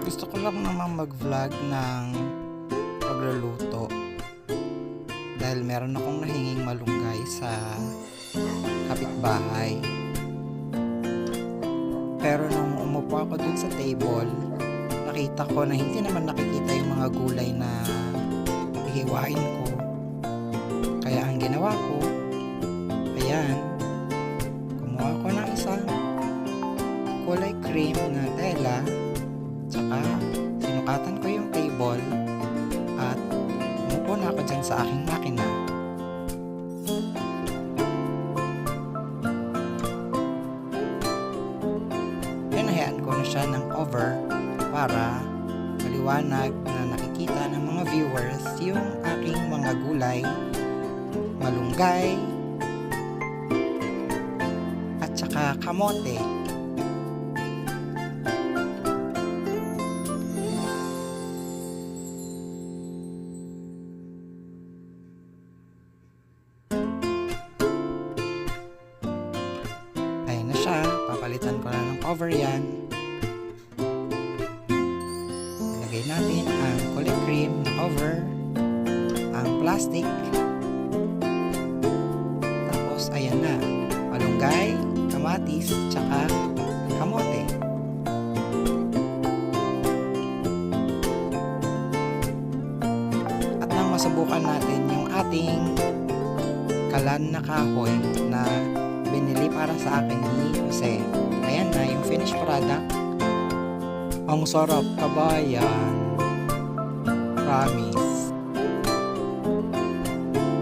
Gusto ko lang naman mag-vlog ng pagluluto dahil meron akong nahinging malunggay sa kapitbahay. Pero nung umupo ako dun sa table, nakita ko na hindi naman nakikita yung mga gulay na hihiwain ko. Kaya ang ginawa ko, ayan, kumuha ko ng isang kulay cream na tela, tsaka sinukatan ko yung table at umupo na ako dyan sa aking makina. Pinahayaan ko na siya ng cover para maliwanag na nakikita ng mga viewers yung aking mga gulay, malunggay at saka kamote. Ayan na siya, papalitan ko na ng cover yan. Ilagay natin ang kulay cream na cover, ang plastic, tapos ayan na, malunggay, kamatis, tsaka kamote. At nang masubukan natin yung ating kalan na kahoy na binili para sa akin ni Jose. Ayan na yung finished product. Ang sarap, kabayan. Promise.